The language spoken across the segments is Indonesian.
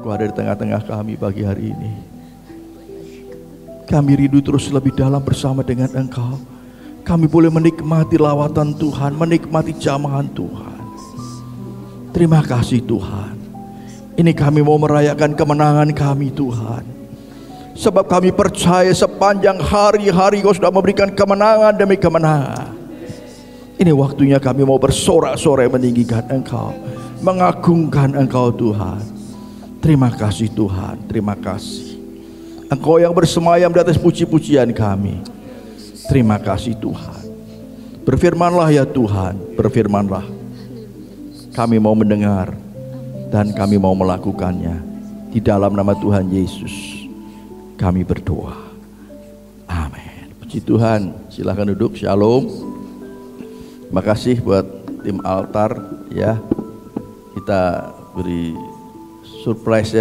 Engkau ada di tengah-tengah kami pagi hari ini. Kami rindu terus lebih dalam bersama dengan Engkau. Kami boleh menikmati lawatan Tuhan, menikmati jamahan Tuhan. Terima kasih Tuhan. Ini kami mau merayakan kemenangan kami Tuhan. Sebab kami percaya sepanjang hari-hari Kau sudah memberikan kemenangan demi kemenangan. Ini waktunya kami mau bersorak-sorai meninggikan Engkau, mengagungkan Engkau Tuhan. Terima kasih Tuhan, terima kasih. Engkau yang bersemayam di atas puji-pujian kami. Terima kasih Tuhan. Berfirmanlah ya Tuhan, berfirmanlah. Kami mau mendengar dan kami mau melakukannya. Di dalam nama Tuhan Yesus kami berdoa. Amin. Puji Tuhan. Silahkan duduk. Shalom. Terima kasih buat tim altar ya. Kita beri surprise ya,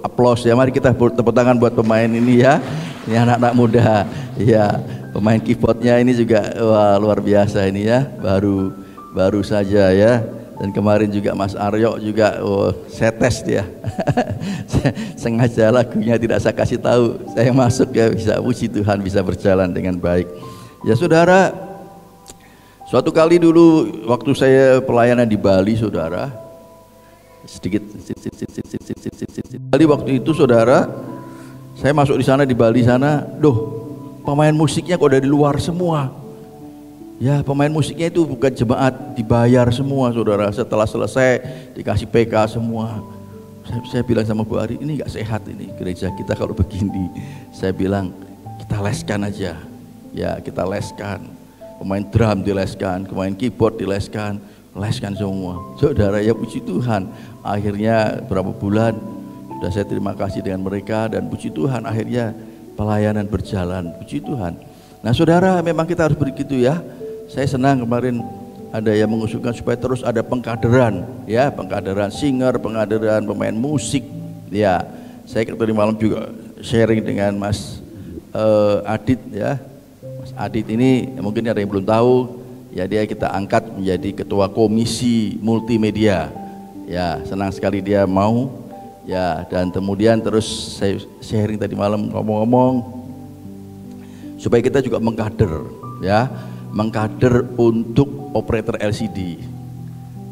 aplaus ya. Mari kita tepuk tangan buat pemain ini ya. Ini anak-anak muda ya. Pemain keyboardnya ini juga wah, luar biasa ini ya. Baru saja ya. Dan kemarin juga Mas Aryo juga saya tes dia. Sengaja lagunya tidak saya kasih tahu. Saya masuk ya, bisa puji Tuhan bisa berjalan dengan baik. Ya saudara, suatu kali dulu waktu saya pelayanan di Bali saudara, Bali waktu itu saudara, saya masuk di sana di Bali sana, pemain musiknya kok dari luar semua. Ya pemain musiknya itu bukan jemaat, dibayar semua saudara. Setelah selesai dikasih PK semua. Saya bilang sama Bu Ari, ini gak sehat ini gereja kita kalau begini. Saya bilang kita leskan aja, ya kita leskan. Pemain drum dileskan, pemain keyboard dileskan, leskan semua. Saudara ya puji Tuhan. Akhirnya berapa bulan sudah saya terima kasih dengan mereka dan puji Tuhan akhirnya pelayanan berjalan. Puji Tuhan. Nah saudara memang kita harus begitu ya. Saya senang kemarin ada yang mengusulkan supaya terus ada pengkaderan ya, pengkaderan singer, pengkaderan pemain musik ya. Saya tadi malam juga sharing dengan Mas Adit ya. Mas Adit ini mungkin ada yang belum tahu ya, dia kita angkat menjadi ketua komisi multimedia ya. Senang sekali dia mau ya. Dan kemudian terus saya sharing tadi malam ngomong-ngomong supaya kita juga mengkader ya, mengkader untuk operator LCD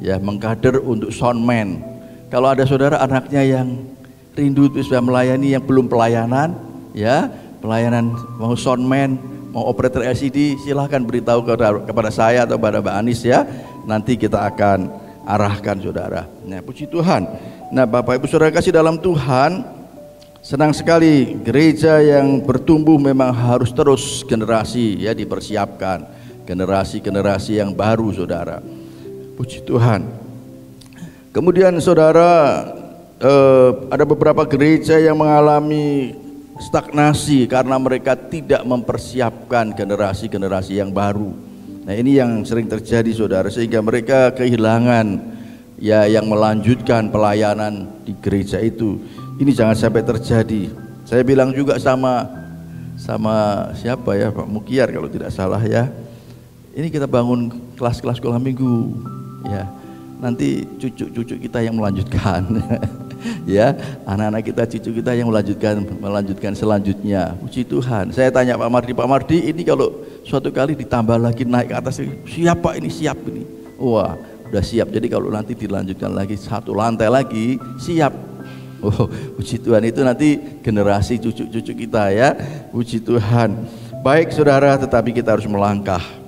ya, mengkader untuk soundman. Kalau ada saudara anaknya yang rindu bisa melayani yang belum pelayanan ya, pelayanan mau soundman, mau operator LCD, silahkan beritahu kepada saya atau kepada Mbak Anis ya. Nanti kita akan arahkan saudara. Nah puji Tuhan. Nah Bapak Ibu Saudara kasih dalam Tuhan, senang sekali gereja yang bertumbuh memang harus terus generasi ya dipersiapkan. Generasi-generasi yang baru saudara. Puji Tuhan. Kemudian saudara ada beberapa gereja yang mengalami stagnasi karena mereka tidak mempersiapkan generasi-generasi yang baru. Nah ini yang sering terjadi saudara, sehingga mereka kehilangan ya yang melanjutkan pelayanan di gereja itu. Ini jangan sampai terjadi. Saya bilang juga sama siapa ya, Pak Mukiar kalau tidak salah ya. Ini kita bangun kelas-kelas sekolah minggu ya. Nanti cucu-cucu kita yang melanjutkan. Ya, anak-anak kita, cucu kita yang melanjutkan selanjutnya. Puji Tuhan. Saya tanya Pak Mardi, ini kalau suatu kali ditambah lagi naik ke atas, siap Pak ini, siap ini. Wah, udah siap. Jadi kalau nanti dilanjutkan lagi satu lantai lagi, siap. Oh, puji Tuhan, itu nanti generasi cucu-cucu kita ya. Puji Tuhan. Baik saudara, tetapi kita harus melangkah.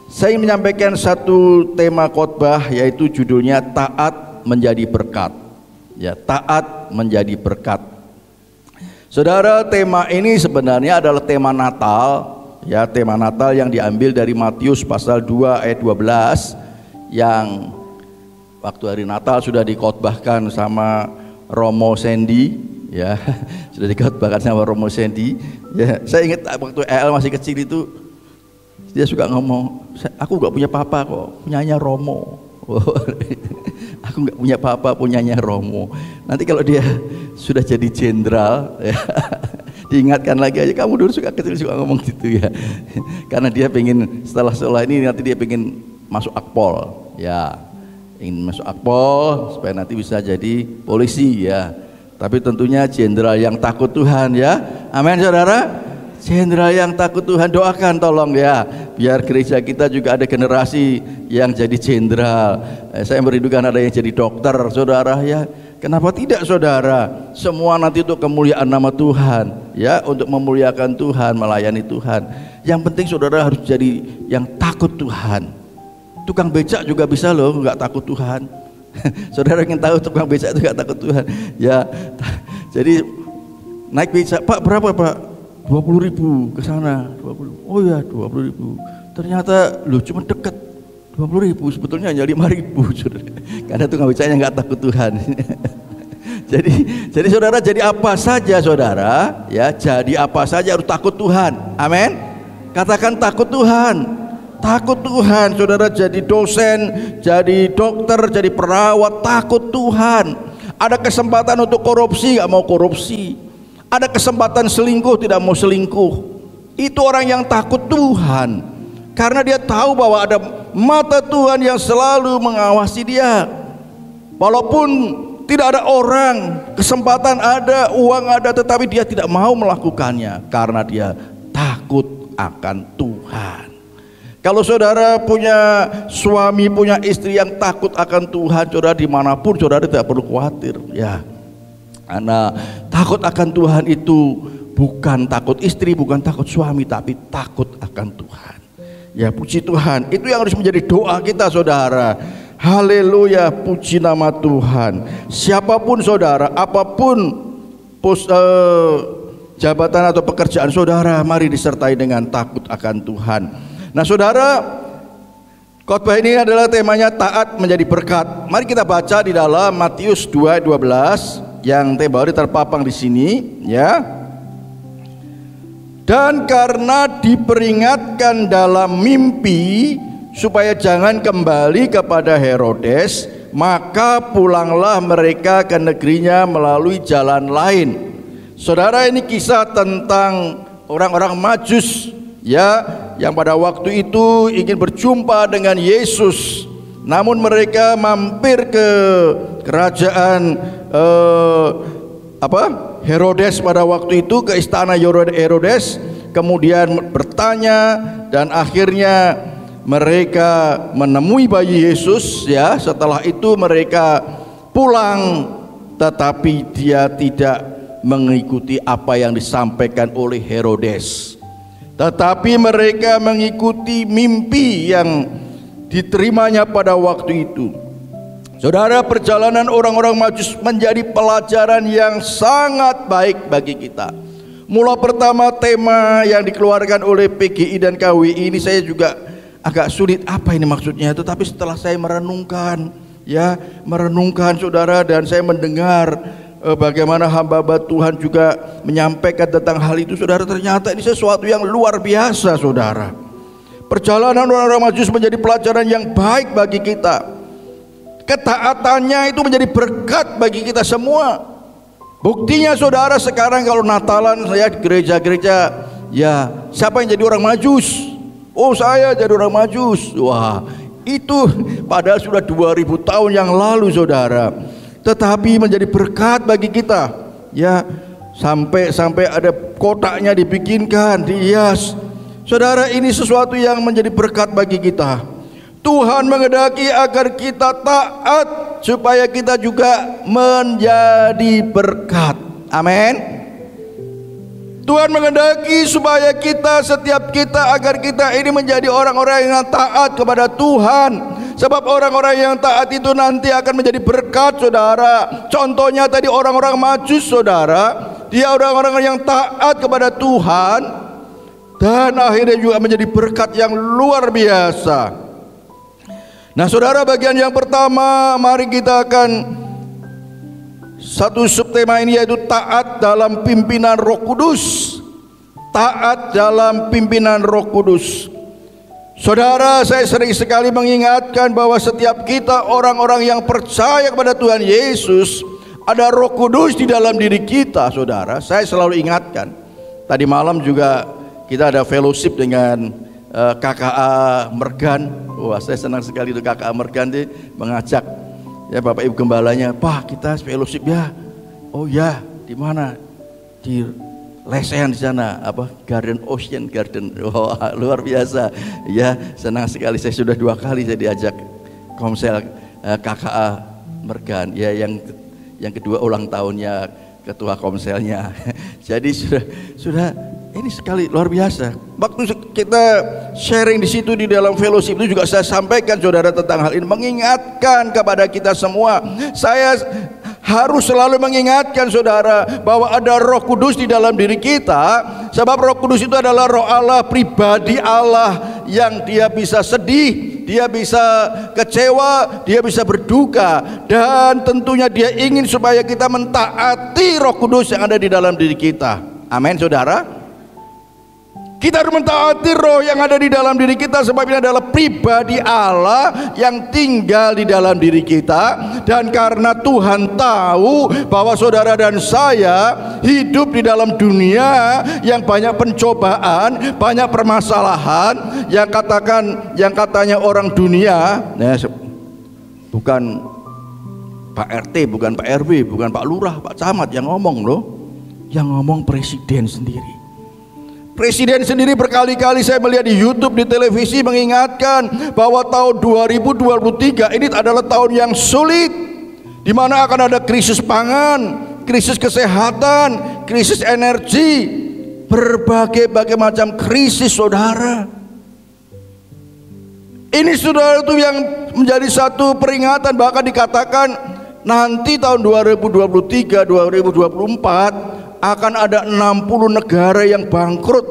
Saya ingin menyampaikan satu tema khotbah, yaitu judulnya taat menjadi berkat. Ya, taat menjadi berkat. Saudara, tema ini sebenarnya adalah tema Natal, ya, tema Natal yang diambil dari Matius pasal 2 ayat 12 yang waktu hari Natal sudah dikhotbahkan sama Romo Sandy, ya. Sudah dikhotbahkan sama Romo Sandy. Ya, saya ingat waktu El masih kecil itu dia suka ngomong, aku gak punya papa kok, punyanya Romo. Aku gak punya papa, punyanya Romo. Nanti kalau dia sudah jadi jenderal ya, diingatkan lagi aja, kamu dulu suka kecil suka ngomong gitu ya. Karena dia pengen setelah sekolah ini nanti dia pengen masuk Akpol ya, ingin masuk Akpol supaya nanti bisa jadi polisi ya. tapi tentunya jenderal yang takut Tuhan ya. Amin saudara. Jenderal yang takut Tuhan, doakan tolong ya, biar gereja kita juga ada generasi yang jadi jenderal. Saya merindukan ada yang jadi dokter saudara ya. Kenapa tidak saudara? Semua nanti untuk kemuliaan nama Tuhan ya, untuk memuliakan Tuhan, melayani Tuhan. Yang penting saudara harus jadi yang takut Tuhan. Tukang becak juga bisa loh nggak takut Tuhan. Saudara ingin tahu tukang becak itu nggak takut Tuhan ya. Jadi naik becak, Pak berapa Pak? 20.000 ke sana, 20. Oh ya 20.000. Ternyata lu cuma dekat 20.000, sebetulnya hanya 5.000 saudara. Karena tukang becaknya nggak takut Tuhan. jadi saudara jadi apa saja saudara ya, jadi apa saja harus takut Tuhan. Amin. Katakan takut Tuhan. Takut Tuhan saudara, jadi dosen, jadi dokter, jadi perawat, takut Tuhan. Ada kesempatan untuk korupsi, nggak mau korupsi. Ada kesempatan selingkuh, tidak mau selingkuh. Itu orang yang takut Tuhan, karena dia tahu bahwa ada mata Tuhan yang selalu mengawasi dia. Walaupun tidak ada orang, kesempatan ada, uang ada, tetapi dia tidak mau melakukannya karena dia takut akan Tuhan. Kalau saudara punya suami, punya istri yang takut akan Tuhan, saudara dimanapun saudara tidak perlu khawatir ya. Karena takut akan Tuhan itu bukan takut istri, bukan takut suami, tapi takut akan Tuhan. Ya puji Tuhan, itu yang harus menjadi doa kita saudara. Haleluya, puji nama Tuhan. Siapapun saudara, apapun jabatan atau pekerjaan saudara, mari disertai dengan takut akan Tuhan. Nah saudara, khotbah ini adalah temanya taat menjadi berkat. Mari kita baca di dalam Matius 2:12 yang baru terpapang di sini ya. Dan karena diperingatkan dalam mimpi supaya jangan kembali kepada Herodes, maka pulanglah mereka ke negerinya melalui jalan lain. Saudara, ini kisah tentang orang-orang Majus ya, yang pada waktu itu ingin berjumpa dengan Yesus, namun mereka mampir ke kerajaan Herodes pada waktu itu, ke istana Herodes, kemudian bertanya dan akhirnya mereka menemui bayi Yesus ya. Setelah itu mereka pulang, tetapi dia tidak mengikuti apa yang disampaikan oleh Herodes, tetapi mereka mengikuti mimpi yang diterimanya pada waktu itu. Saudara, perjalanan orang-orang Majus menjadi pelajaran yang sangat baik bagi kita. Mula pertama tema yang dikeluarkan oleh PGI dan KWI ini saya juga agak sulit apa ini maksudnya, tetapi setelah saya merenungkan saudara, dan saya mendengar bagaimana hamba-hamba Tuhan juga menyampaikan tentang hal itu, saudara, ternyata ini sesuatu yang luar biasa saudara. Perjalanan orang-orang Majus menjadi pelajaran yang baik bagi kita. Ketaatannya itu menjadi berkat bagi kita semua. Buktinya saudara, sekarang kalau Natalan saya di gereja-gereja ya, siapa yang jadi orang Majus? Oh, saya jadi orang Majus. Wah, itu padahal sudah 2000 tahun yang lalu saudara, tetapi menjadi berkat bagi kita ya. Sampai ada kotaknya dibikinkan, dihias. Saudara, ini sesuatu yang menjadi berkat bagi kita. Tuhan menghendaki agar kita taat supaya kita juga menjadi berkat. Amin. Tuhan menghendaki supaya setiap kita agar kita ini menjadi orang-orang yang taat kepada Tuhan. Sebab orang-orang yang taat itu nanti akan menjadi berkat saudara. Contohnya tadi orang-orang Majus saudara, dia orang-orang yang taat kepada Tuhan dan akhirnya juga menjadi berkat yang luar biasa. Nah saudara, bagian yang pertama mari kita akan satu subtema ini, yaitu taat dalam pimpinan Roh Kudus. Taat dalam pimpinan Roh Kudus. Saudara, saya sering sekali mengingatkan bahwa setiap kita orang-orang yang percaya kepada Tuhan Yesus, ada Roh Kudus di dalam diri kita saudara. Saya selalu ingatkan. Tadi malam juga kita ada fellowship dengan KKA Mergan. Wah, saya senang sekali itu KKA Mergan mengajak ya Bapak Ibu Gembalanya, Pak kita fellowship ya. Oh ya, di mana? Di lesehan di sana, apa? Garden Ocean Garden. Oh, luar biasa. Ya, senang sekali. Saya sudah 2 kali saya diajak Komsel KKA Mergan. Ya, yang kedua ulang tahunnya ketua Komselnya. Jadi sudah ini sekali luar biasa. Waktu kita sharing di situ di dalam fellowship itu juga saya sampaikan saudara tentang hal ini, mengingatkan kepada kita semua. Saya harus selalu mengingatkan saudara bahwa ada Roh Kudus di dalam diri kita, sebab Roh Kudus itu adalah Roh Allah, pribadi Allah, yang dia bisa sedih, dia bisa kecewa, dia bisa berduka, dan tentunya dia ingin supaya kita mentaati Roh Kudus yang ada di dalam diri kita. Amin saudara. Kita harus mentaati roh yang ada di dalam diri kita, sebab ini adalah pribadi Allah yang tinggal di dalam diri kita. Dan karena Tuhan tahu bahwa saudara dan saya hidup di dalam dunia yang banyak pencobaan, banyak permasalahan, yang katanya orang dunia, bukan Pak RT, bukan Pak RW, bukan Pak Lurah, Pak Camat yang ngomong loh, yang ngomong presiden sendiri. Presiden sendiri berkali-kali saya melihat di YouTube, di televisi, mengingatkan bahwa tahun 2023 ini adalah tahun yang sulit, di mana akan ada krisis pangan, krisis kesehatan, krisis energi, berbagai macam krisis saudara. Ini saudara itu yang menjadi satu peringatan, bahkan dikatakan nanti tahun 2023, 2024 akan ada 60 negara yang bangkrut.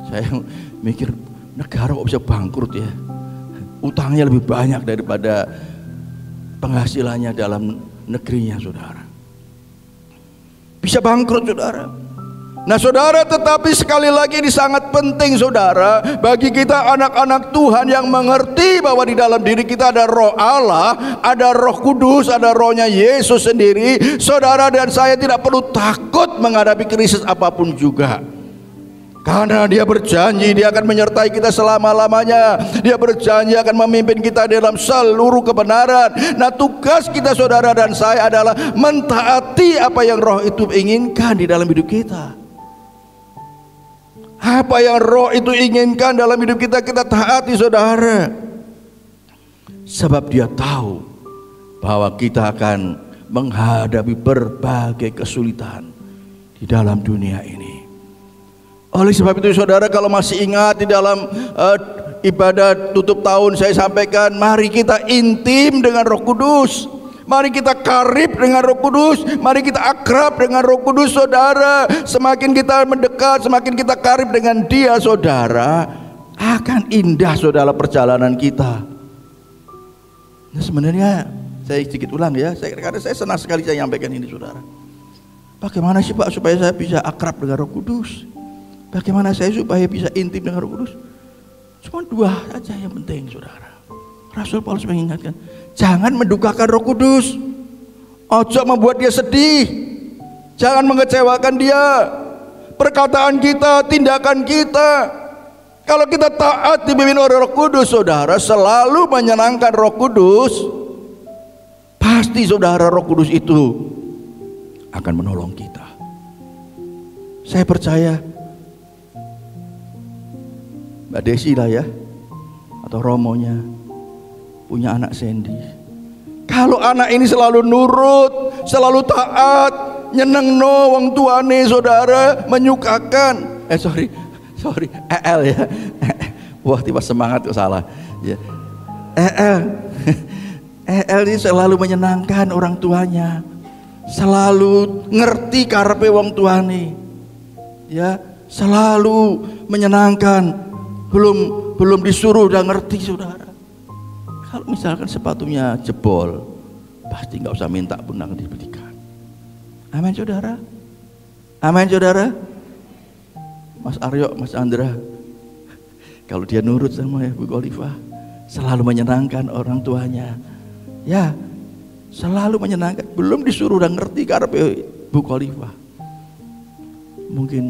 Saya mikir, negara kok bisa bangkrut ya? Utangnya lebih banyak daripada penghasilannya dalam negerinya saudara. Bisa bangkrut saudara. Nah saudara, tetapi sekali lagi ini sangat penting saudara, bagi kita anak-anak Tuhan yang mengerti bahwa di dalam diri kita ada Roh Allah, ada Roh Kudus, ada Rohnya Yesus sendiri. Saudara dan saya tidak perlu takut menghadapi krisis apapun juga, karena dia berjanji dia akan menyertai kita selama-lamanya. Dia berjanji akan memimpin kita dalam seluruh kebenaran. Nah tugas kita saudara dan saya adalah mentaati apa yang Roh itu inginkan di dalam hidup kita. Apa yang Roh itu inginkan dalam hidup kita, kita taati saudara. Sebab dia tahu bahwa kita akan menghadapi berbagai kesulitan di dalam dunia ini. Oleh sebab itu saudara, kalau masih ingat di dalam ibadah tutup tahun saya sampaikan, mari kita intim dengan Roh Kudus. Mari kita karib dengan Roh Kudus, mari kita akrab dengan Roh Kudus saudara. Semakin kita mendekat, semakin kita karib dengan dia saudara, akan indah saudara perjalanan kita. Nah sebenarnya saya sedikit ulang ya, karena saya senang sekali saya menyampaikan ini saudara. Bagaimana sih Pak supaya saya bisa akrab dengan Roh Kudus? Bagaimana saya supaya bisa intim dengan Roh Kudus? Cuma 2 saja yang penting saudara. Rasul Paulus mengingatkan, jangan mendukakan Roh Kudus, ojo membuat dia sedih, jangan mengecewakan dia. Perkataan kita, tindakan kita, kalau kita taat dipimpin oleh Roh Kudus saudara, selalu menyenangkan Roh Kudus, pasti saudara Roh Kudus itu akan menolong kita. Saya percaya Mbak Desi lah ya, atau Romonya punya anak Sandy. Kalau anak ini selalu nurut, selalu taat, nyenengno wong tuane saudara, menyukakan. Sorry, EL ya. Wah, tiba semangat kok salah. Ya. EL ini selalu menyenangkan orang tuanya, selalu ngerti karepe wong tuane. Ya, selalu menyenangkan, belum disuruh udah ngerti saudara. Kalau misalkan sepatunya jebol, pasti nggak usah minta pun akan dibelikan. Amin saudara. Amin saudara. Mas Aryo, Mas Andra, kalau dia nurut sama Bu Kolifah, selalu menyenangkan orang tuanya. Ya, selalu menyenangkan. Belum disuruh udah ngerti karena Bu Kolifah. Mungkin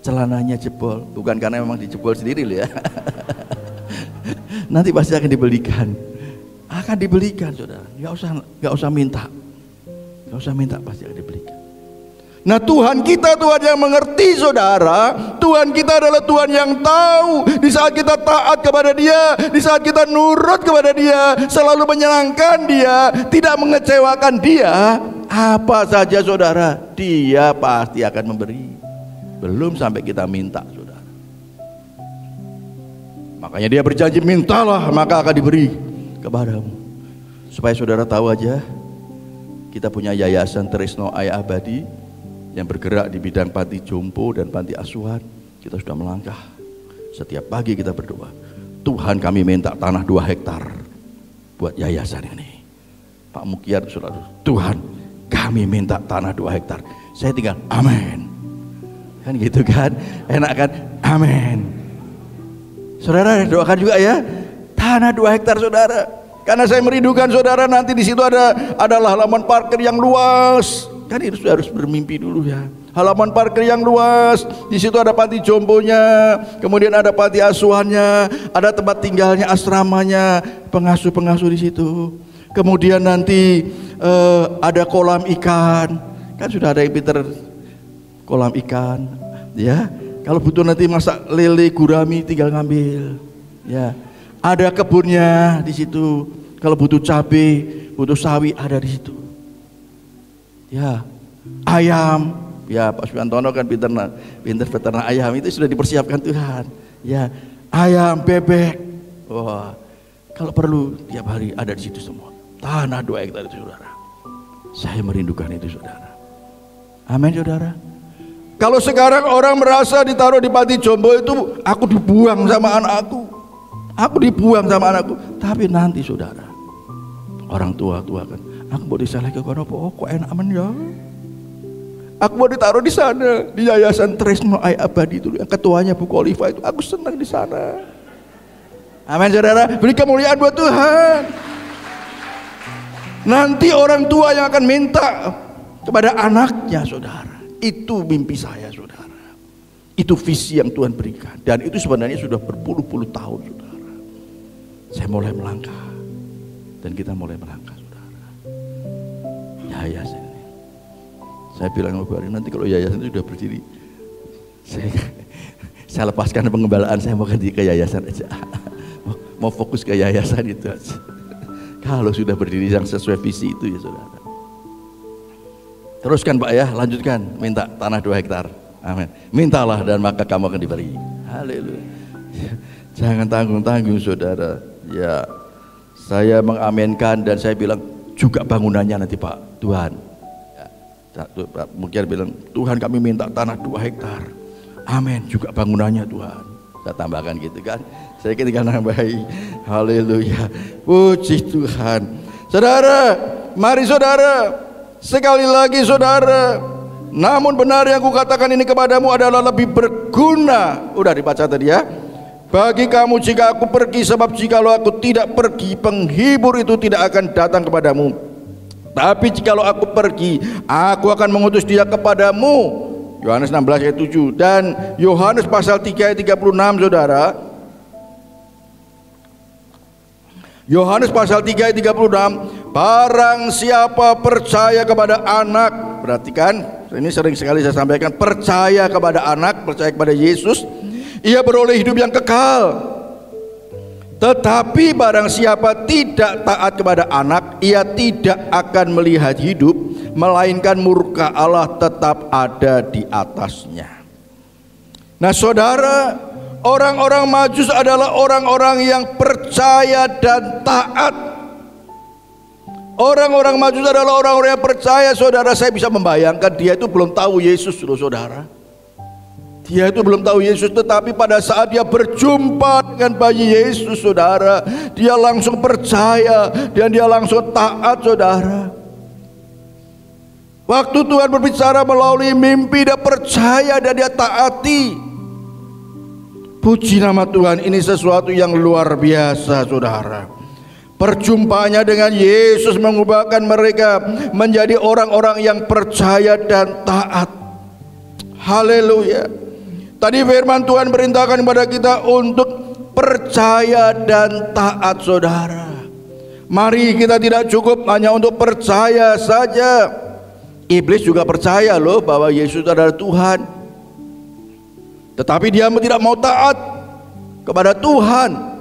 celananya jebol, bukan karena memang dijebol sendiri loh ya. Nanti pasti akan dibelikan, saudara. Nggak usah minta Gak usah minta, pasti akan diberikan. Nah, Tuhan kita Tuhan yang mengerti, saudara. Tuhan kita adalah Tuhan yang tahu di saat kita taat kepada Dia, di saat kita nurut kepada Dia, selalu menyenangkan Dia, tidak mengecewakan Dia, apa saja saudara, Dia pasti akan memberi. Belum sampai kita minta, saudara. Makanya Dia berjanji, mintalah maka akan diberi kepadamu. Supaya saudara tahu aja, kita punya yayasan Tresno Ayah Abadi yang bergerak di bidang panti jompo dan panti asuhan. Kita sudah melangkah. Setiap pagi kita berdoa, Tuhan kami minta tanah 2 hektar buat yayasan ini. Pak Mukyar saudara, Tuhan kami minta tanah 2 hektar. Saya tinggal amin. Kan gitu kan, enak kan, amin. Saudara doakan juga ya, tanah 2 hektar saudara. Karena saya merindukan saudara, nanti di situ ada halaman parkir yang luas. Kan itu harus bermimpi dulu ya. Halaman parkir yang luas, di situ ada panti jomponya, kemudian ada panti asuhannya, ada tempat tinggalnya, asramanya, pengasuh-pengasuh di situ. Kemudian nanti ada kolam ikan. Kan sudah ada yang pinter kolam ikan, ya. Kalau butuh nanti masak lele gurami tinggal ngambil, ya. Ada kebunnya di situ. Kalau butuh cabai, butuh sawi ada di situ. Ya, ayam, ya Pak Suyantono kan pinter peternak ayam, itu sudah dipersiapkan Tuhan. Ya, ayam, bebek, wah, kalau perlu tiap hari ada di situ semua. Tanah 2 hektar itu saudara. Saya merindukan itu saudara. Amin saudara. Kalau sekarang orang merasa ditaruh di panti jompo itu, aku dibuang sama anakku, aku dibuang sama anakku. Tapi nanti saudara, orang tua kan, aku mau disalih ke kono, kok enak aman ya. Aku mau ditaruh di sana, di yayasan Tresno Ayah Abadi itu, yang ketuanya Bu Khalifa itu, aku senang di sana. Amin saudara, beri kemuliaan buat Tuhan. Nanti orang tua yang akan minta kepada anaknya saudara. Itu mimpi saya saudara. Itu visi yang Tuhan berikan. Dan itu sebenarnya sudah berpuluh-puluh tahun saudara. Saya mulai melangkah. Dan kita mulai melangkah saudara. Yayasan ini. Saya bilang sama nanti kalau yayasan itu sudah berdiri, saya lepaskan pengembalaan, saya mau ganti ke yayasan aja. Mau fokus ke yayasan itu aja. Kalau sudah berdiri yang sesuai visi itu ya saudara. Teruskan Pak ya, lanjutkan, minta tanah 2 hektar. Amin. Mintalah dan maka kamu akan diberi. Haleluya. Jangan tanggung-tanggung saudara. Ya, saya mengaminkan dan saya bilang juga bangunannya nanti Pak Tuhan. Ya, Pak Mukyar bilang Tuhan kami minta tanah 2 hektar. Amin. Juga bangunannya Tuhan. Saya tambahkan gitu kan. Saya ketika nambahi. Haleluya. Puji Tuhan. Saudara, mari saudara. Sekali lagi saudara, namun benar yang kukatakan ini kepadamu adalah lebih berguna. Udah dibaca tadi ya. Bagi kamu jika aku pergi, sebab jikalau aku tidak pergi, penghibur itu tidak akan datang kepadamu. Tapi jikalau aku pergi, aku akan mengutus dia kepadamu. Yohanes 16 ayat 7 dan Yohanes pasal 3 ayat 36 saudara. Yohanes pasal 3 ayat 36, barang siapa percaya kepada anak, perhatikan, ini sering sekali saya sampaikan, percaya kepada anak, percaya kepada Yesus, ia beroleh hidup yang kekal. Tetapi barang siapa tidak taat kepada anak, ia tidak akan melihat hidup, melainkan murka Allah tetap ada di atasnya. Nah saudara, orang-orang Majus adalah orang-orang yang percaya dan taat. Orang-orang Majus adalah orang-orang yang percaya saudara. Saya bisa membayangkan dia itu belum tahu Yesus loh saudara. Dia itu belum tahu Yesus, tetapi pada saat dia berjumpa dengan bayi Yesus saudara, dia langsung percaya dan dia langsung taat saudara. Waktu Tuhan berbicara melalui mimpi, dia percaya dan dia taati. Puji nama Tuhan, ini sesuatu yang luar biasa saudara. Perjumpaannya dengan Yesus mengubahkan mereka menjadi orang-orang yang percaya dan taat. Haleluya. Tadi firman Tuhan perintahkan kepada kita untuk percaya dan taat saudara. Mari kita tidak cukup hanya untuk percaya saja, Iblis juga percaya loh bahwa Yesus adalah Tuhan, tetapi dia tidak mau taat kepada Tuhan.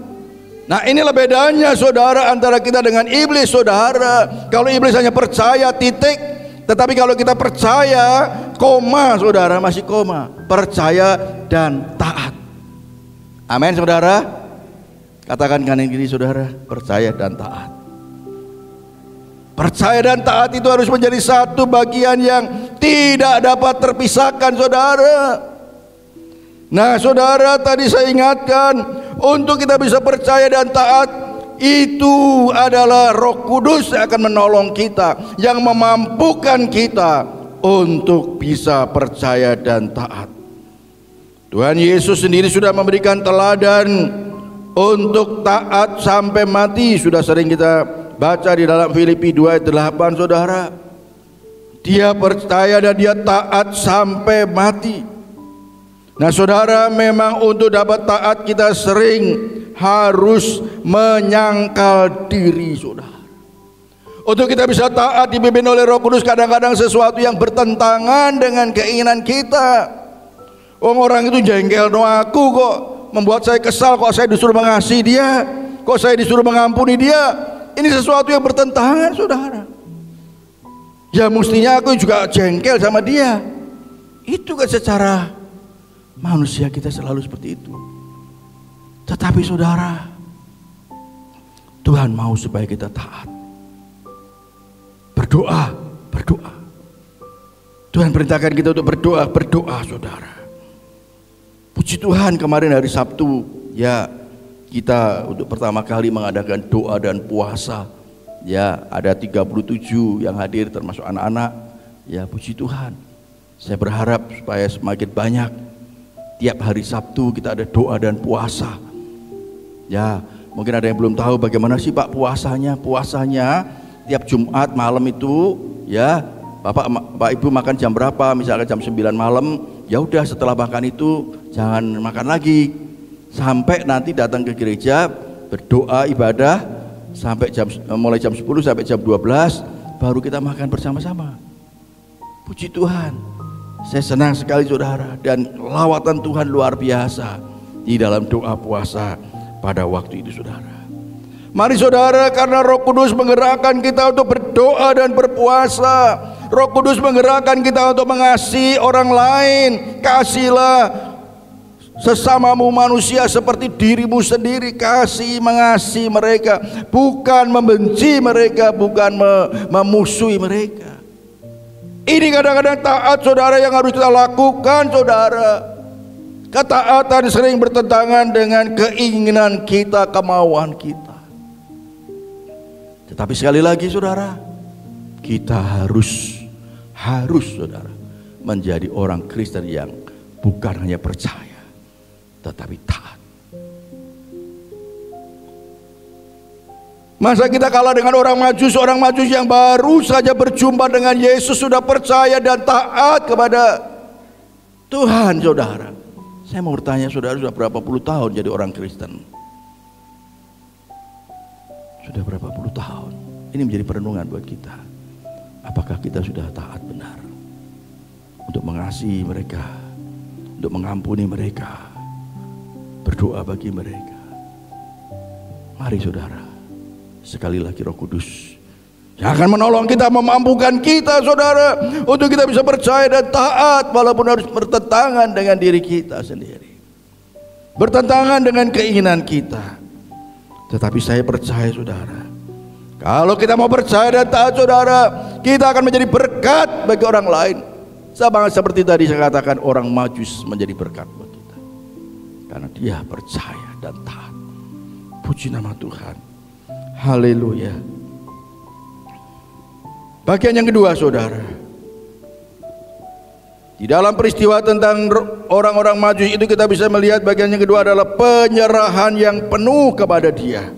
Nah, inilah bedanya saudara antara kita dengan iblis, saudara. Kalau iblis hanya percaya titik, tetapi kalau kita percaya, koma saudara, masih koma, percaya dan taat. Amin saudara. Katakan kanan kiri saudara, percaya dan taat. Percaya dan taat itu harus menjadi satu bagian yang tidak dapat terpisahkan saudara. Nah saudara, tadi saya ingatkan, untuk kita bisa percaya dan taat, itu adalah Roh Kudus yang akan menolong kita, yang memampukan kita untuk bisa percaya dan taat. Tuhan Yesus sendiri sudah memberikan teladan untuk taat sampai mati. Sudah sering kita baca di dalam Filipi 2 ayat 8 saudara. Dia percaya dan dia taat sampai mati. Nah saudara, memang untuk dapat taat kita sering harus menyangkal diri saudara. Untuk kita bisa taat dipimpin oleh Roh Kudus, kadang-kadang sesuatu yang bertentangan dengan keinginan kita. Orang itu jengkel no aku kok, membuat saya kesal, kok saya disuruh mengasihi dia, kok saya disuruh mengampuni dia. Ini sesuatu yang bertentangan saudara. Ya mestinya aku juga jengkel sama dia. Itu kan secara manusia kita selalu seperti itu. Tetapi saudara, Tuhan mau supaya kita taat. Berdoa, berdoa. Tuhan perintahkan kita untuk berdoa, berdoa saudara. Puji Tuhan, kemarin hari Sabtu ya kita untuk pertama kali mengadakan doa dan puasa. Ya, ada 37 yang hadir termasuk anak-anak. Ya, puji Tuhan. Saya berharap supaya semakin banyak tiap hari Sabtu kita ada doa dan puasa. Ya, mungkin ada yang belum tahu bagaimana sih Pak puasanya. Puasanya tiap Jumat malam itu ya, Bapak Ibu makan jam berapa? Misalkan jam 9 malam, ya udah setelah makan itu jangan makan lagi sampai nanti datang ke gereja berdoa ibadah sampai mulai jam 10 sampai jam 12 baru kita makan bersama-sama. Puji Tuhan. Saya senang sekali saudara, dan lawatan Tuhan luar biasa di dalam doa puasa pada waktu itu saudara. Mari saudara, karena Roh Kudus menggerakkan kita untuk berdoa dan berpuasa. Roh Kudus menggerakkan kita untuk mengasihi orang lain. Kasihlah sesamamu manusia seperti dirimu sendiri. Kasih, mengasihi mereka, bukan membenci mereka, bukan memusuhi mereka. Ini kadang-kadang taat saudara yang harus kita lakukan saudara. Ketaatan sering bertentangan dengan keinginan kita, kemauan kita. Tetapi sekali lagi saudara, kita harus saudara menjadi orang Kristen yang bukan hanya percaya tetapi taat. Masa kita kalah dengan orang Majus yang baru saja berjumpa dengan Yesus, sudah percaya dan taat kepada Tuhan saudara. Saya mau bertanya saudara, sudah berapa puluh tahun jadi orang Kristen? Sudah berapa puluh tahun? Ini menjadi perenungan buat kita. Apakah kita sudah taat benar untuk mengasihi mereka, untuk mengampuni mereka, berdoa bagi mereka? Mari saudara, sekali lagi Roh Kudus yang akan menolong kita, memampukan kita saudara, untuk kita bisa percaya dan taat walaupun harus bertentangan dengan diri kita sendiri, bertentangan dengan keinginan kita. Tetapi saya percaya saudara, kalau kita mau percaya dan taat saudara, kita akan menjadi berkat bagi orang lain. Sama seperti tadi saya katakan, orang Majus menjadi berkat buat kita karena dia percaya dan taat. Puji nama Tuhan. Haleluya. Bagian yang kedua saudara, di dalam peristiwa tentang orang-orang Majus itu kita bisa melihat bagian yang kedua adalah penyerahan yang penuh kepada Dia.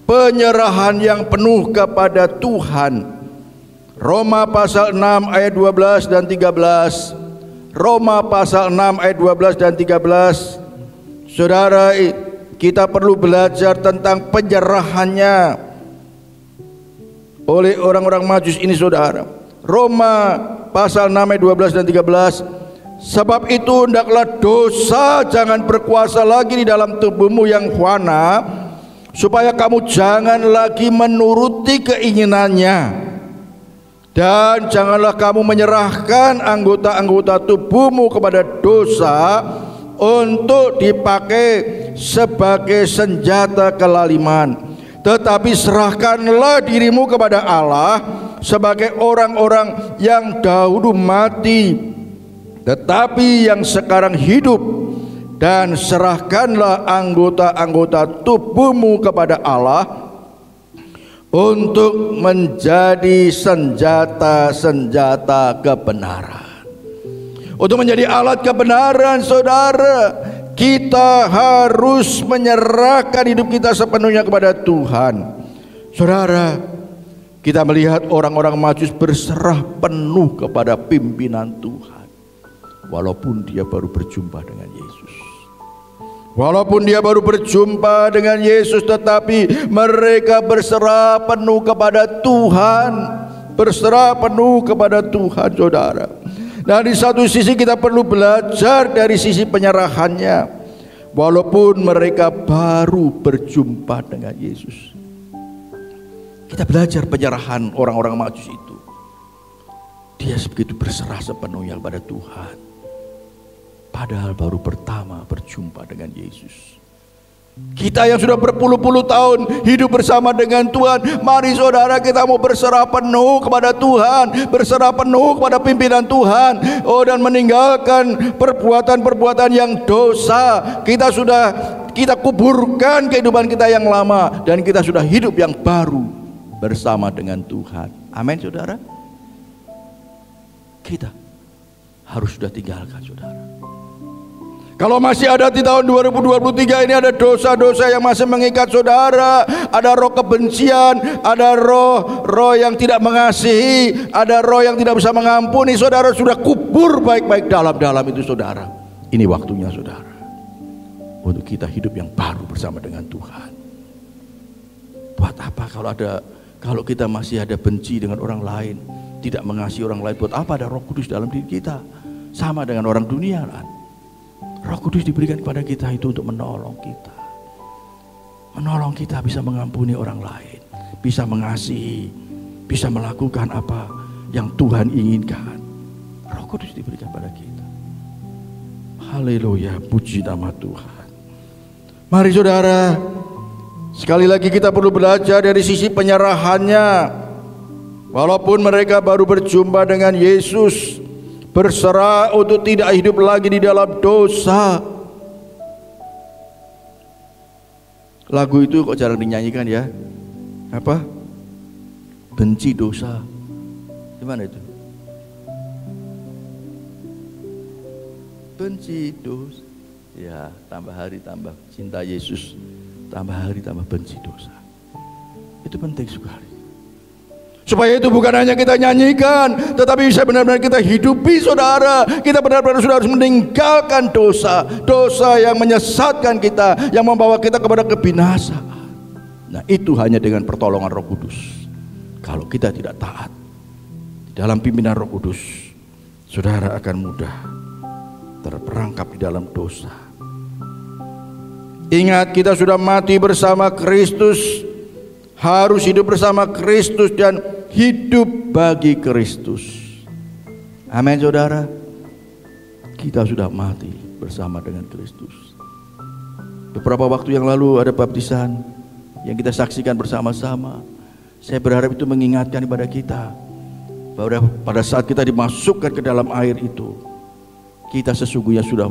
Penyerahan yang penuh kepada Tuhan. Roma pasal 6 ayat 12 dan 13. Roma pasal 6 ayat 12 dan 13. Saudara, kita perlu belajar tentang penyerahannya oleh orang-orang Majus ini saudara. Roma pasal 6 ayat 12 dan 13. Sebab itu hendaklah dosa jangan berkuasa lagi di dalam tubuhmu yang fana, supaya kamu jangan lagi menuruti keinginannya. Dan janganlah kamu menyerahkan anggota-anggota tubuhmu kepada dosa untuk dipakai sebagai senjata kelaliman, tetapi serahkanlah dirimu kepada Allah sebagai orang-orang yang dahulu mati tetapi yang sekarang hidup, dan serahkanlah anggota-anggota tubuhmu kepada Allah untuk menjadi senjata-senjata kebenaran. Untuk menjadi alat kebenaran, saudara, kita harus menyerahkan hidup kita sepenuhnya kepada Tuhan. Saudara, kita melihat orang-orang Majus berserah penuh kepada pimpinan Tuhan, walaupun dia baru berjumpa dengan Yesus. Walaupun dia baru berjumpa dengan Yesus, tetapi mereka berserah penuh kepada Tuhan. Berserah penuh kepada Tuhan, saudara. Dan di satu sisi kita perlu belajar dari sisi penyerahannya, walaupun mereka baru berjumpa dengan Yesus. Kita belajar penyerahan orang-orang Majus itu. Dia begitu berserah sepenuhnya kepada Tuhan, padahal baru pertama berjumpa dengan Yesus. Kita yang sudah berpuluh-puluh tahun hidup bersama dengan Tuhan, mari saudara kita mau berserah penuh kepada Tuhan, berserah penuh kepada pimpinan Tuhan, dan meninggalkan perbuatan-perbuatan yang dosa. Kita kuburkan kehidupan kita yang lama, dan kita sudah hidup yang baru bersama dengan Tuhan. Amin, saudara. Kita harus sudah tinggalkan, saudara. Kalau masih ada di tahun 2023 ini ada dosa-dosa yang masih mengikat saudara, ada roh kebencian, ada roh yang tidak mengasihi, ada roh yang tidak bisa mengampuni, saudara sudah kubur baik-baik dalam-dalam itu, saudara. Ini waktunya, saudara, untuk kita hidup yang baru bersama dengan Tuhan. Buat apa kalau kita masih ada benci dengan orang lain, tidak mengasihi orang lain? Buat apa ada Roh Kudus dalam diri kita? Sama dengan orang dunia, kan? Roh Kudus diberikan kepada kita itu untuk menolong kita bisa mengampuni orang lain, bisa mengasihi, bisa melakukan apa yang Tuhan inginkan. Roh Kudus diberikan pada kita. Haleluya, puji nama Tuhan. Mari saudara, sekali lagi kita perlu belajar dari sisi penyerahannya. Walaupun mereka baru berjumpa dengan Yesus, berserah untuk tidak hidup lagi di dalam dosa. Lagu itu kok jarang dinyanyikan ya? Apa? Benci dosa. Gimana itu? Benci dosa. Ya, tambah hari tambah cinta Yesus, tambah hari tambah benci dosa. Itu penting sekali. Supaya itu bukan hanya kita nyanyikan, tetapi bisa benar-benar kita hidupi, saudara. Kita benar-benar sudah harus meninggalkan dosa yang menyesatkan kita, yang membawa kita kepada kebinasaan. Nah, itu hanya dengan pertolongan Roh Kudus. Kalau kita tidak taat di dalam pimpinan Roh Kudus, saudara akan mudah terperangkap di dalam dosa. Ingat, kita sudah mati bersama Kristus, harus hidup bersama Kristus dan hidup bagi Kristus. Amin, saudara. Kita sudah mati bersama dengan Kristus. Beberapa waktu yang lalu ada baptisan yang kita saksikan bersama-sama. Saya berharap itu mengingatkan kepada kita bahwa pada saat kita dimasukkan ke dalam air itu, kita sesungguhnya sudah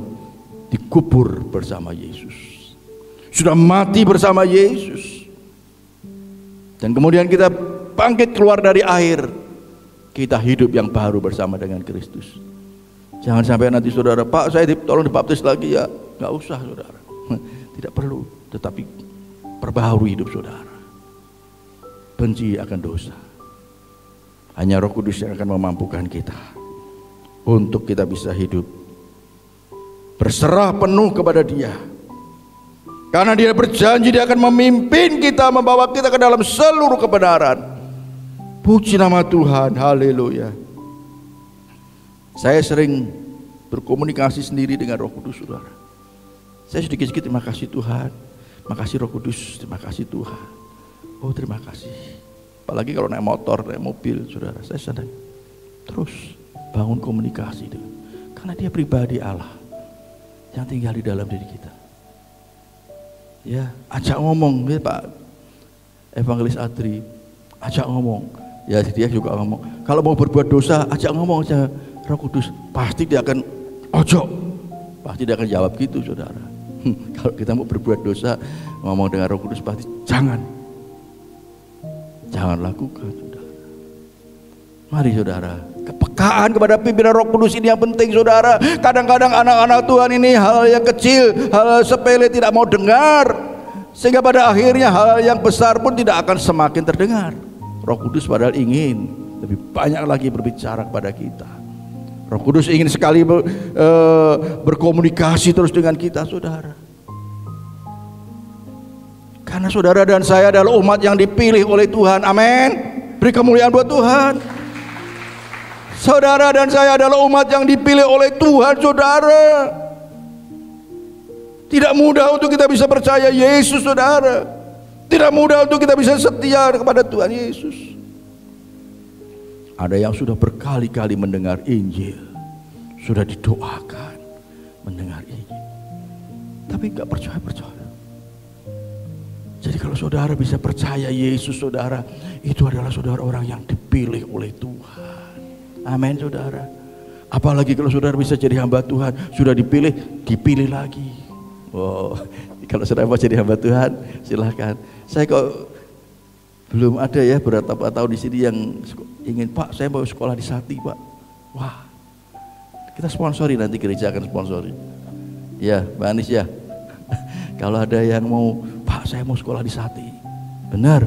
dikubur bersama Yesus, sudah mati bersama Yesus. Dan kemudian kita bangkit keluar dari air, kita hidup yang baru bersama dengan Kristus. Jangan sampai nanti saudara, Pak saya tolong dibaptis lagi ya. Gak usah saudara, tidak perlu. Tetapi perbaharui hidup saudara. Benci akan dosa, hanya Roh Kudus yang akan memampukan kita untuk kita bisa hidup berserah penuh kepada Dia. Karena Dia berjanji Dia akan memimpin kita, membawa kita ke dalam seluruh kebenaran. Puji nama Tuhan, haleluya. Saya sering berkomunikasi sendiri dengan Roh Kudus, saudara. Saya sedikit-sedikit terima kasih Tuhan, makasih Roh Kudus, terima kasih Tuhan. Oh terima kasih. Apalagi kalau naik motor, naik mobil, saudara, saya sedang terus bangun komunikasi dengan, karena Dia pribadi Allah yang tinggal di dalam diri kita. Ya, ajak ngomong, ya Pak Evangelis Adri, ajak ngomong. Ya dia juga ngomong. Kalau mau berbuat dosa, ajak ngomong aja Roh Kudus, pasti dia akan ojo, pasti dia akan jawab gitu, saudara. Kalau kita mau berbuat dosa, ngomong dengan Roh Kudus pasti jangan lakukan, saudara. Mari saudara, kepekaan kepada pimpinan Roh Kudus ini yang penting, saudara. Kadang-kadang anak-anak Tuhan ini hal yang kecil, hal sepele tidak mau dengar, sehingga pada akhirnya hal yang besar pun tidak akan semakin terdengar. Roh Kudus padahal ingin lebih banyak lagi berbicara kepada kita. Roh Kudus ingin sekali berkomunikasi terus dengan kita, saudara. Karena saudara dan saya adalah umat yang dipilih oleh Tuhan. Amin. Beri kemuliaan buat Tuhan. Saudara dan saya adalah umat yang dipilih oleh Tuhan, saudara. Tidak mudah untuk kita bisa percaya Yesus, saudara. Tidak mudah untuk kita bisa setia kepada Tuhan Yesus. Ada yang sudah berkali-kali mendengar Injil, sudah didoakan mendengar Injil, tapi nggak percaya. Jadi kalau saudara bisa percaya Yesus, saudara, itu adalah saudara orang yang dipilih oleh Tuhan. Amin, saudara. Apalagi kalau saudara bisa jadi hamba Tuhan, sudah dipilih lagi. Oh, kalau saudara mau jadi hamba Tuhan, silahkan. Saya kok belum ada ya berapa tahun di sini yang ingin, Pak, saya mau sekolah di Sati, Pak. Wah, kita sponsori, nanti gereja akan sponsori. Ya, Mbak Anis ya. Kalau ada yang mau, Pak, saya mau sekolah di Sati. Benar.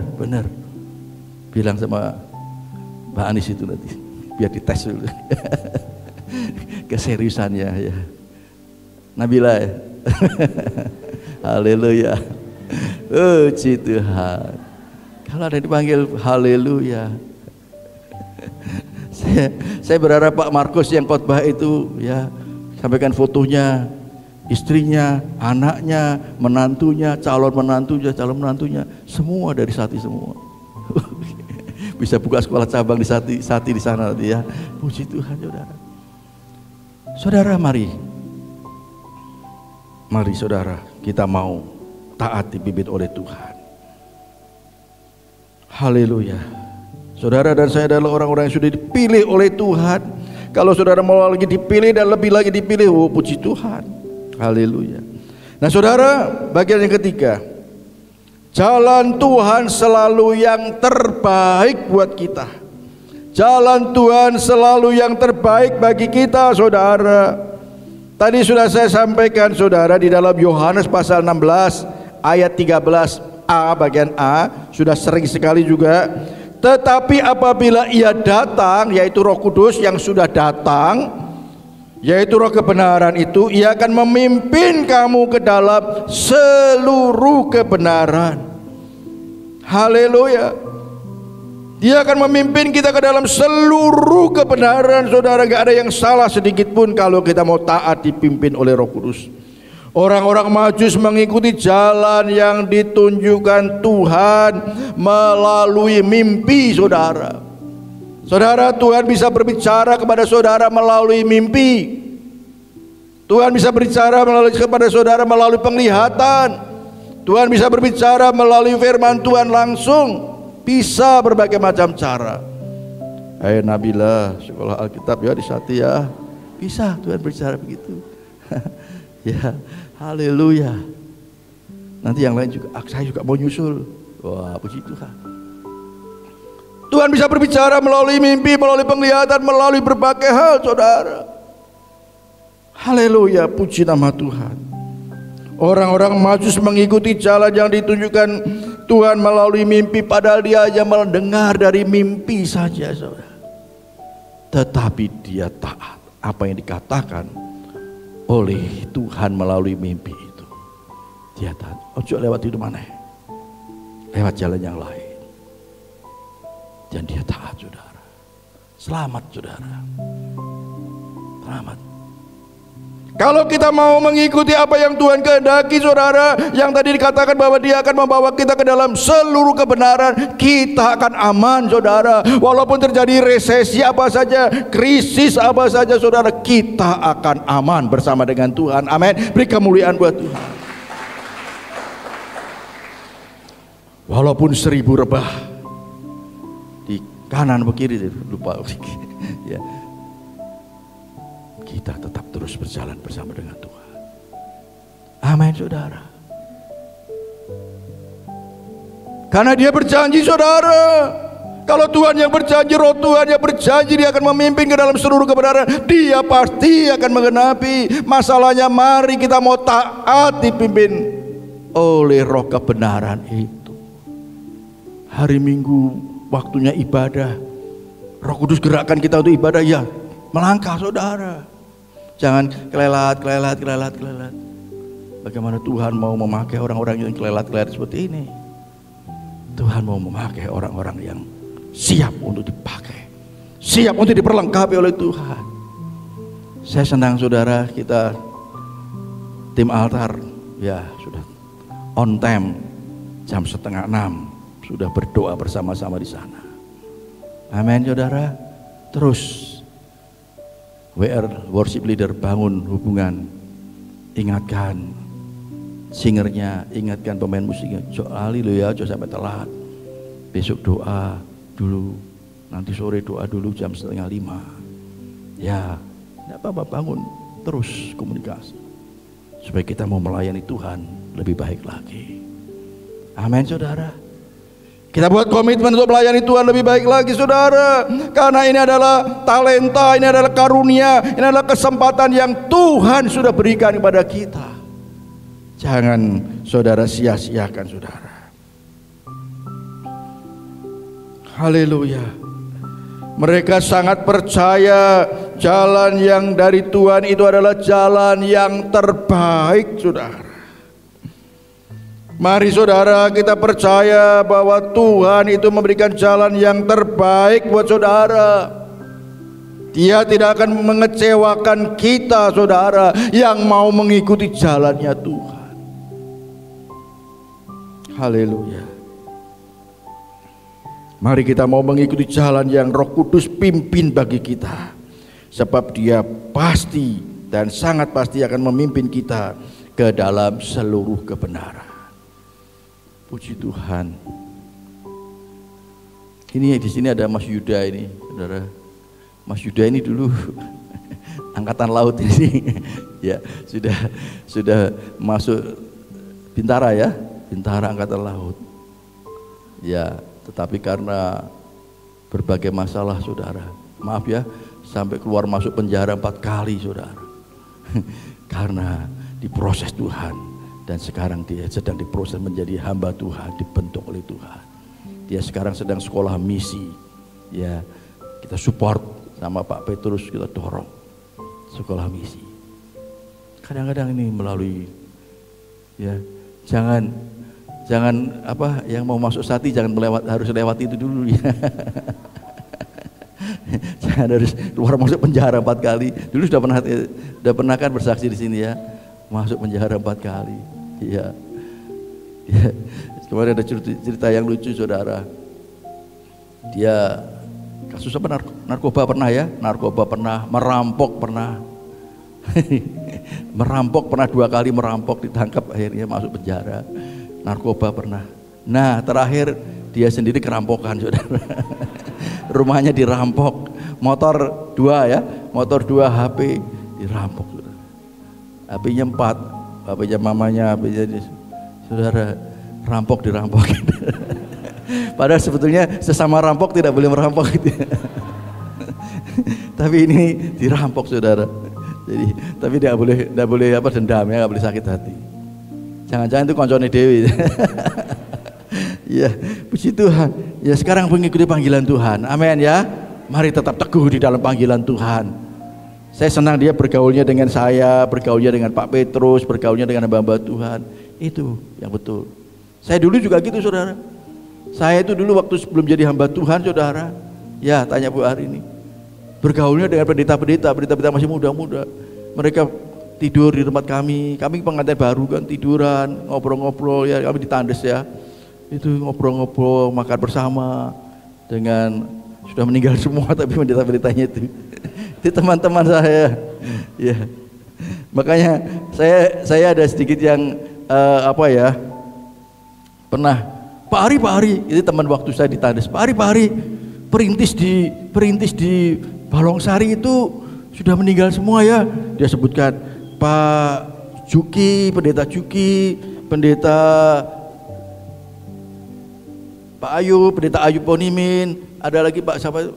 Bilang sama Mbak Anis itu nanti, biar dites dulu. Keseriusannya ya. Nabila ya. Haleluya. Puji Tuhan. Kalau ada yang dipanggil haleluya. Saya berharap Pak Markus yang khotbah itu ya, sampaikan fotonya, istrinya, anaknya, menantunya, calon menantunya, semua dari Sati semua. Bisa buka sekolah cabang di Sati di sana nanti ya. Puji Tuhan, saudara. Saudara, mari saudara, kita mau taat dipimpin oleh Tuhan. Haleluya. Saudara dan saya adalah orang-orang yang sudah dipilih oleh Tuhan. Kalau saudara mau lagi dipilih dan lebih lagi dipilih, oh puji Tuhan. Haleluya. Nah saudara, bagian yang ketiga, jalan Tuhan selalu yang terbaik buat kita. Jalan Tuhan selalu yang terbaik bagi kita, saudara. Tadi sudah saya sampaikan, saudara, di dalam Yohanes pasal 16 ayat 13a bagian A, sudah sering sekali juga. Tetapi apabila Ia datang, yaitu Roh Kudus yang sudah datang, yaitu Roh kebenaran itu, Ia akan memimpin kamu ke dalam seluruh kebenaran. Haleluya. Dia akan memimpin kita ke dalam seluruh kebenaran, saudara. Gak ada yang salah sedikit pun kalau kita mau taat dipimpin oleh Roh Kudus. Orang-orang Majus mengikuti jalan yang ditunjukkan Tuhan melalui mimpi, saudara. Saudara, Tuhan bisa berbicara kepada saudara melalui mimpi. Tuhan bisa berbicara kepada saudara melalui penglihatan. Tuhan bisa berbicara melalui firman Tuhan langsung. Bisa berbagai macam cara. Hai Nabila, sekolah Alkitab ya di Sati ya. Bisa Tuhan berbicara begitu. Ya, haleluya. Nanti yang lain juga, saya juga mau nyusul. Wah, puji Tuhan. Tuhan bisa berbicara melalui mimpi, melalui penglihatan, melalui berbagai hal, saudara. Haleluya, puji nama Tuhan. Orang-orang Majus mengikuti jalan yang ditunjukkan Tuhan melalui mimpi, padahal dia hanya mendengar dari mimpi saja, saudara. Tetapi dia taat apa yang dikatakan oleh Tuhan melalui mimpi itu. Dia taat. Ojo lewat itu mana? Lewat jalan yang lain. Dan dia taat, saudara. Selamat, saudara. Selamat. Kalau kita mau mengikuti apa yang Tuhan kehendaki, saudara, yang tadi dikatakan bahwa Dia akan membawa kita ke dalam seluruh kebenaran, kita akan aman, saudara. Walaupun terjadi resesi apa saja, krisis apa saja, saudara, kita akan aman bersama dengan Tuhan. Amin. Beri kemuliaan buat Tuhan. Walaupun 1000 rebah di kanan atau kiri, lupa ya, kita tetap terus berjalan bersama dengan Tuhan. Amin, saudara. Karena Dia berjanji, saudara, kalau Tuhan yang berjanji, Roh Tuhan yang berjanji, Dia akan memimpin ke dalam seluruh kebenaran. Dia pasti akan menggenapi. Masalahnya, mari kita mau taat dipimpin oleh Roh kebenaran itu. Hari Minggu waktunya ibadah, Roh Kudus gerakkan kita untuk ibadah, ya melangkah, saudara. Jangan kelelat. Bagaimana Tuhan mau memakai orang-orang yang kelelat seperti ini? Tuhan mau memakai orang-orang yang siap untuk dipakai, siap untuk diperlengkapi oleh Tuhan. Saya senang, saudara, kita tim altar ya sudah on time, jam 5:30 sudah berdoa bersama-sama di sana. Amin, saudara. Terus WR worship leader bangun hubungan, ingatkan singernya, ingatkan pemain musiknya, Ali lo ya, jangan sampai telat. Besok doa dulu, nanti sore doa dulu jam 4:30. Ya, tidak apa-apa, bangun terus komunikasi supaya kita mau melayani Tuhan lebih baik lagi. Amin, saudara. Kita buat komitmen untuk melayani Tuhan lebih baik lagi, saudara. Karena ini adalah talenta, ini adalah karunia, ini adalah kesempatan yang Tuhan sudah berikan kepada kita. Jangan saudara sia-siakan, saudara. Haleluya. Mereka sangat percaya jalan yang dari Tuhan itu adalah jalan yang terbaik, saudara. Mari, saudara, kita percaya bahwa Tuhan itu memberikan jalan yang terbaik buat saudara. Dia tidak akan mengecewakan kita, saudara, yang mau mengikuti jalannya Tuhan. Haleluya. Mari kita mau mengikuti jalan yang Roh Kudus pimpin bagi kita. Sebab Dia pasti dan sangat pasti akan memimpin kita ke dalam seluruh kebenaran. Puji Tuhan. Ini di sini ada Mas Yuda ini, saudara. Mas Yuda ini dulu angkatan laut ini, ya sudah masuk Bintara ya, Bintara angkatan laut. Ya, tetapi karena berbagai masalah, saudara, maaf ya, sampai keluar masuk penjara 4 kali, saudara. Karena diproses Tuhan. Dan sekarang dia sedang diproses menjadi hamba Tuhan, dibentuk oleh Tuhan. Dia sekarang sedang sekolah misi. Ya, kita support sama Pak Petrus, kita dorong sekolah misi. Kadang-kadang ini melalui, ya, jangan apa yang mau masuk Sati jangan harus lewati itu dulu ya. Jangan harus keluar masuk penjara 4 kali. Dulu sudah pernah kan bersaksi di sini ya, masuk penjara 4 kali. Ya, kemarin ada cerita yang lucu, saudara. Dia kasus apa, narkoba pernah ya, narkoba pernah, merampok pernah. Merampok pernah 2 kali, merampok ditangkap akhirnya masuk penjara. Narkoba pernah. Nah, terakhir dia sendiri kerampokan, saudara. Rumahnya dirampok, motor 2 ya, motor 2, HP dirampok, saudara. HP-nya 4. HP-nya mamanya, HP-nya saudara, rampok dirampokin. Padahal sebetulnya sesama rampok tidak boleh merampok gitu. Tapi ini dirampok, saudara. Jadi, tapi tidak boleh apa, dendam ya, nggak boleh sakit hati. Jangan-jangan itu koncone dewi. Ya, puji Tuhan. Ya, sekarang mengikuti panggilan Tuhan. Amin ya. Mari tetap teguh di dalam panggilan Tuhan. Saya senang dia bergaulnya dengan saya, bergaulnya dengan Pak Petrus, bergaulnya dengan hamba Tuhan. Itu yang betul. Saya dulu juga gitu, saudara. Saya itu dulu waktu sebelum jadi hamba Tuhan, saudara. Ya, tanya Bu Ari ini. bergaulnya dengan pendeta-pendeta masih muda-muda. Mereka tidur di tempat kami pengantin baru kan, tiduran, ngobrol-ngobrol ya, kami ditandes ya. Itu ngobrol-ngobrol, makan bersama dengan sudah meninggal semua tapi pendeta-pendetanya itu. Itu teman-teman saya. Ya. Makanya saya ada sedikit yang pernah Pak Ari, itu teman waktu saya ditandes. Pak Ari, perintis di Balongsari itu sudah meninggal semua ya. Dia sebutkan Pak Juki, pendeta Juki, pendeta Pak Ayub, pendeta Ayub Ponimin, ada lagi Pak siapa?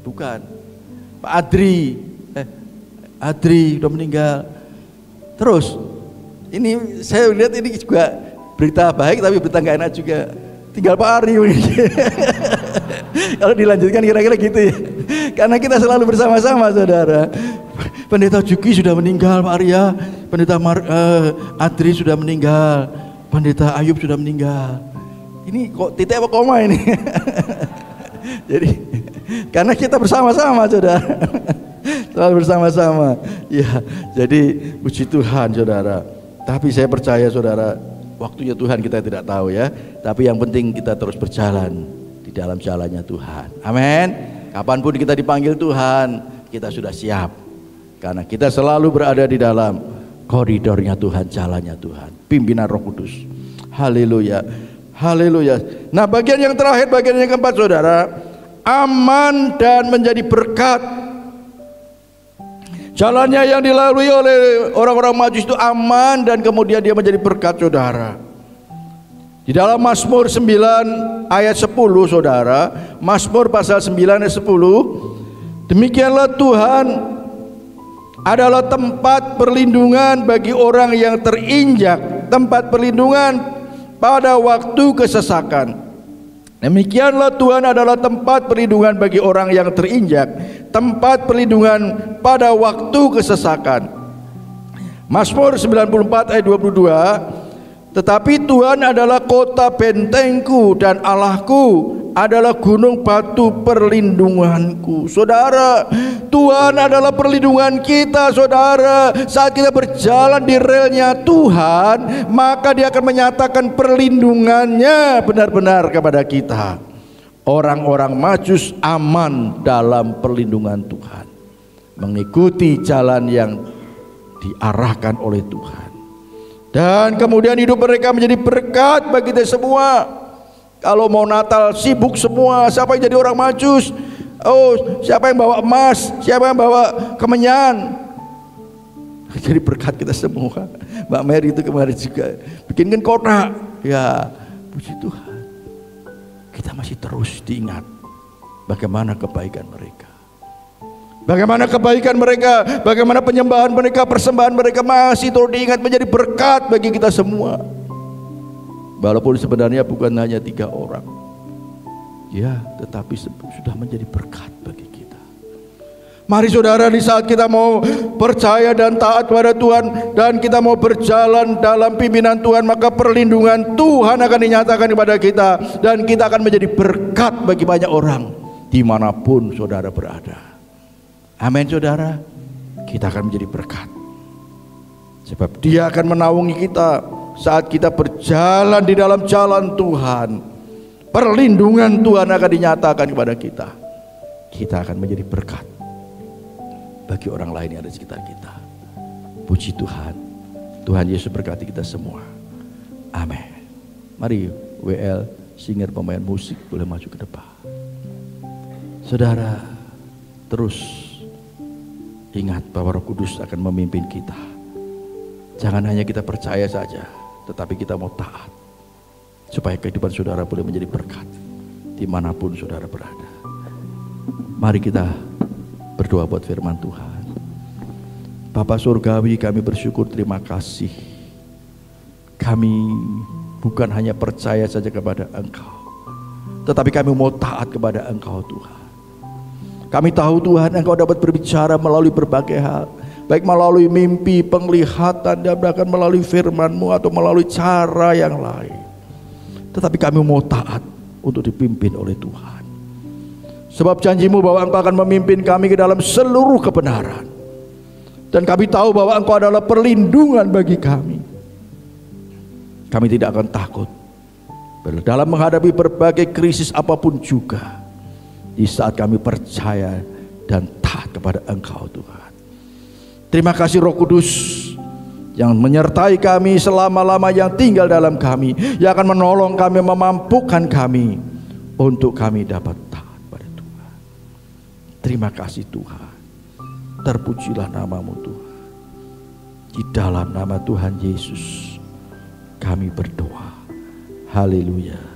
Bukan. Pak Adri udah meninggal. Terus ini saya lihat ini juga berita baik tapi berita nggak enak juga. Tinggal Pak Ari. Kalau dilanjutkan kira-kira gitu ya. Karena kita selalu bersama-sama saudara. Pendeta Juki sudah meninggal Pak Arya, pendeta Adri sudah meninggal, pendeta Ayub sudah meninggal. Ini kok titik apa koma ini? Jadi karena kita bersama-sama saudara. Selalu bersama-sama. Ya, jadi puji Tuhan saudara. Tapi saya percaya saudara, waktunya Tuhan kita tidak tahu ya. Tapi yang penting kita terus berjalan di dalam jalannya Tuhan. Amin. Kapanpun kita dipanggil Tuhan, kita sudah siap. Karena kita selalu berada di dalam koridornya Tuhan, jalannya Tuhan, pimpinan Roh Kudus. Haleluya, haleluya. Nah, bagian yang terakhir, bagian yang keempat saudara, aman dan menjadi berkat. Jalannya yang dilalui oleh orang-orang Majus itu aman dan kemudian dia menjadi berkat saudara. Di dalam Mazmur 9 ayat 10 saudara, Mazmur pasal 9 ayat 10, demikianlah Tuhan adalah tempat perlindungan bagi orang yang terinjak, tempat perlindungan pada waktu kesesakan. Demikianlah Tuhan adalah tempat perlindungan bagi orang yang terinjak, tempat perlindungan pada waktu kesesakan. Mazmur 94 ayat 22, tetapi Tuhan adalah kota bentengku dan Allahku adalah gunung batu perlindunganku. Saudara, Tuhan adalah perlindungan kita saudara. Saat kita berjalan di relnya Tuhan, maka Dia akan menyatakan perlindungannya benar-benar kepada kita. Orang-orang Majus aman dalam perlindungan Tuhan, mengikuti jalan yang diarahkan oleh Tuhan. Dan kemudian hidup mereka menjadi berkat bagi kita semua. Kalau mau Natal sibuk semua, siapa yang jadi orang Majus? Oh, siapa yang bawa emas? Siapa yang bawa kemenyan? Jadi berkat kita semua. Mbak Mary itu kemarin juga bikinkan kotak. Ya, puji Tuhan. Kita masih terus diingat bagaimana kebaikan mereka. Bagaimana kebaikan mereka, bagaimana penyembahan mereka, persembahan mereka masih terus diingat menjadi berkat bagi kita semua. Walaupun sebenarnya bukan hanya 3 orang, ya, tetapi sudah menjadi berkat bagi kita. Mari saudara, di saat kita mau percaya dan taat kepada Tuhan dan kita mau berjalan dalam pimpinan Tuhan, maka perlindungan Tuhan akan dinyatakan kepada kita dan kita akan menjadi berkat bagi banyak orang dimanapun saudara berada. Amin saudara, kita akan menjadi berkat sebab Dia akan menaungi kita saat kita berjalan di dalam jalan Tuhan. Perlindungan Tuhan akan dinyatakan kepada kita. Kita akan menjadi berkat bagi orang lain yang ada di sekitar kita. Puji Tuhan. Tuhan Yesus berkati kita semua. Amin. Mari WL singer pemain musik boleh maju ke depan. Saudara, terus ingat bahwa Roh Kudus akan memimpin kita. Jangan hanya kita percaya saja, tetapi kita mau taat supaya kehidupan saudara boleh menjadi berkat dimanapun saudara berada. Mari kita berdoa buat firman Tuhan. Bapa Surgawi, kami bersyukur, terima kasih. Kami bukan hanya percaya saja kepada Engkau, tetapi kami mau taat kepada Engkau Tuhan. Kami tahu Tuhan Engkau dapat berbicara melalui berbagai hal, baik melalui mimpi, penglihatan, dan bahkan melalui firman-Mu atau melalui cara yang lain. Tetapi kami mau taat untuk dipimpin oleh Tuhan. Sebab janji-Mu bahwa Engkau akan memimpin kami ke dalam seluruh kebenaran. Dan kami tahu bahwa Engkau adalah perlindungan bagi kami. Kami tidak akan takut dalam menghadapi berbagai krisis apapun juga, di saat kami percaya dan taat kepada Engkau Tuhan. Terima kasih Roh Kudus yang menyertai kami selama-lama yang tinggal dalam kami, yang akan menolong kami, memampukan kami untuk kami dapat taat pada Tuhan. Terima kasih Tuhan. Terpujilah nama-Mu Tuhan. Di dalam nama Tuhan Yesus kami berdoa. Haleluya.